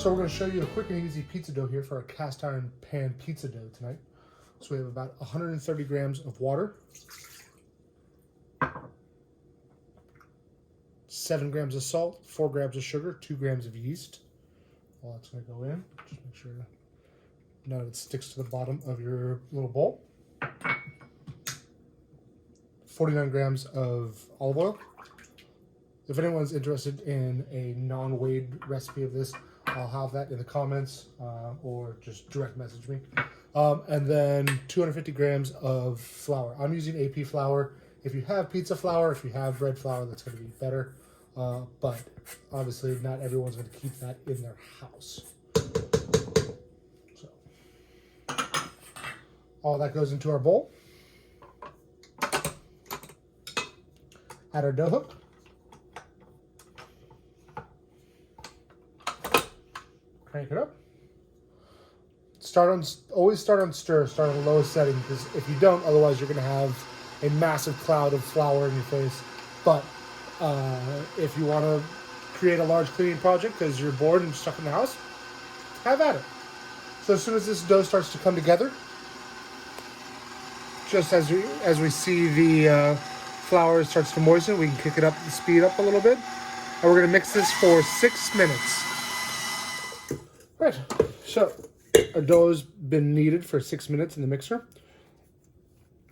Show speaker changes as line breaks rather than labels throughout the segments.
So we're going to show you a quick and easy pizza dough here for our cast iron pan pizza dough tonight. So we have about 130 grams of water, 7 grams of salt, 4 grams of sugar, 2 grams of yeast. All that's going to go in. Just make sure none of it sticks to the bottom of your little bowl. 49 grams of olive oil. If anyone's interested in a non-weighed recipe of this, I'll have that in the comments or just direct message me. And then 250 grams of flour. I'm using AP flour. If you have pizza flour, if you have bread flour, that's going to be better. But obviously not everyone's going to keep that in their house. So all that goes into our bowl. Add our dough hook. Crank it up. Always start on stir, start on the lowest setting, because if you don't, otherwise you're going to have a massive cloud of flour in your face. But if you want to create a large cleaning project because you're bored and stuck in the house, have at it. So as soon as this dough starts to come together, just as we see the flour starts to moisten, we can kick it up, speed up a little bit, and we're going to mix this for 6 minutes. Right, so our dough has been kneaded for 6 minutes in the mixer.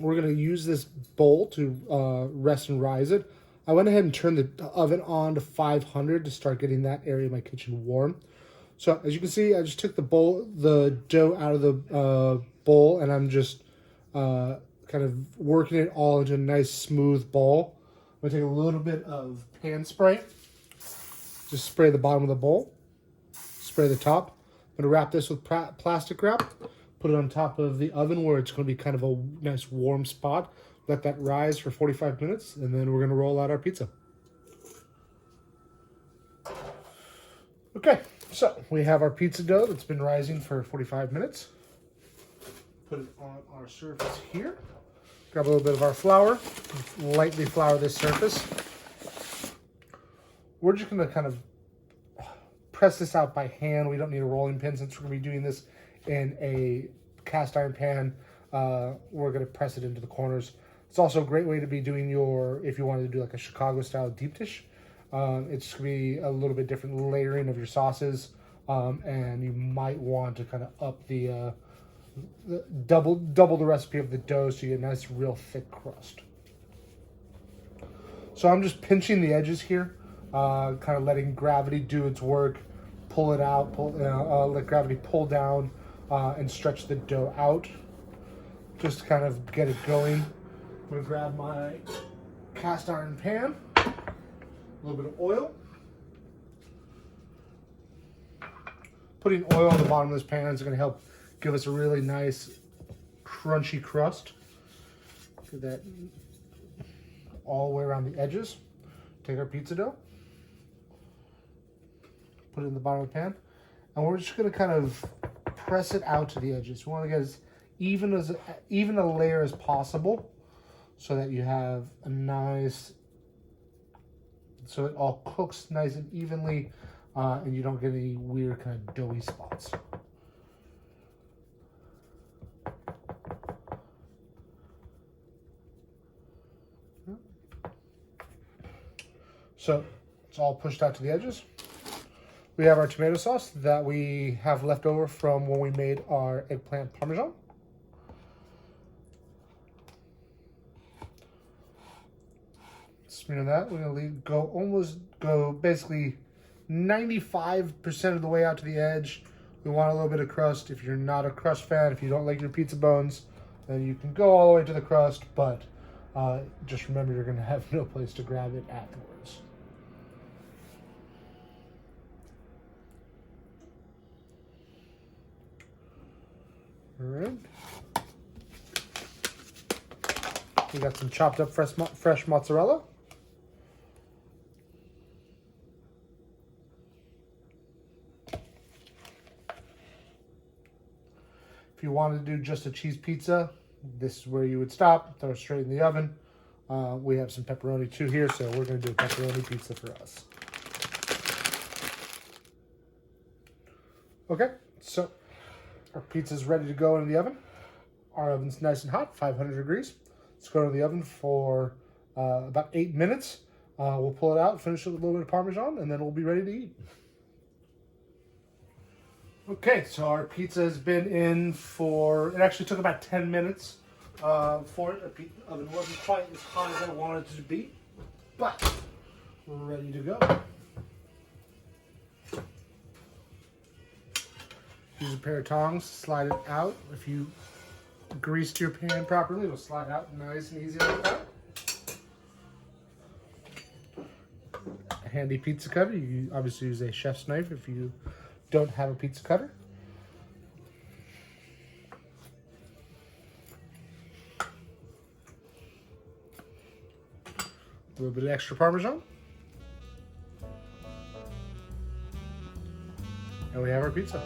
We're going to use this bowl to rest and rise it. I went ahead and turned the oven on to 500 to start getting that area of my kitchen warm. So as you can see, I just took the dough out of the bowl, and I'm just kind of working it all into a nice smooth ball. I'm going to take a little bit of pan spray. Just spray the bottom of the bowl. Spray the top. I'm going to wrap this with plastic wrap. Put it on top of the oven where it's going to be kind of a nice warm spot. Let that rise for 45 minutes, and then we're going to roll out our pizza. Okay, so we have our pizza dough that's been rising for 45 minutes. Put it on our surface here. Grab a little bit of our flour. Lightly flour this surface. We're just going to kind of press this out by hand. We don't need a rolling pin since we're going to be doing this in a cast iron pan. We're going to press it into the corners. It's also a great way to be doing if you wanted to do like a Chicago style deep dish. It's going to be a little bit different layering of your sauces, and you might want to kind of up the double the recipe of the dough so you get a nice real thick crust. So I'm just pinching the edges here, kind of letting gravity do its work, pull it out, let gravity pull down and stretch the dough out just to kind of get it going. I'm going to grab my cast iron pan, a little bit of oil. Putting oil on the bottom of this pan is going to help give us a really nice crunchy crust. Get that all the way around the edges. Take our pizza dough, put it in the bottom of the pan, and we're just going to kind of press it out to the edges. We want to get as even a layer as possible, so that you have a nice, so it all cooks nice and evenly, and you don't get any weird kind of doughy spots. So it's all pushed out to the edges. We have our tomato sauce that we have left over from when we made our eggplant parmesan. Smear that. We're going to go basically 95% of the way out to the edge. We want a little bit of crust. If you're not a crust fan, if you don't like your pizza bones, then you can go all the way to the crust, but just remember you're going to have no place to grab it afterwards. All right. We got some chopped up fresh mozzarella. If you wanted to do just a cheese pizza, this is where you would stop, throw it straight in the oven. We have some pepperoni too here, so we're going to do a pepperoni pizza for us. Okay, so our pizza's ready to go into the oven. Our oven's nice and hot, 500 degrees. Let's go to the oven for about 8 minutes. We'll pull it out, finish it with a little bit of Parmesan, and then we'll be ready to eat. Okay, so our pizza has been in for, it actually took about 10 minutes for it. The oven wasn't quite as hot as I wanted it to be, but we're ready to go. Use a pair of tongs, slide it out. If you greased your pan properly, it'll slide out nice and easy like that. A handy pizza cutter. You obviously use a chef's knife if you don't have a pizza cutter. A little bit of extra Parmesan. And we have our pizza.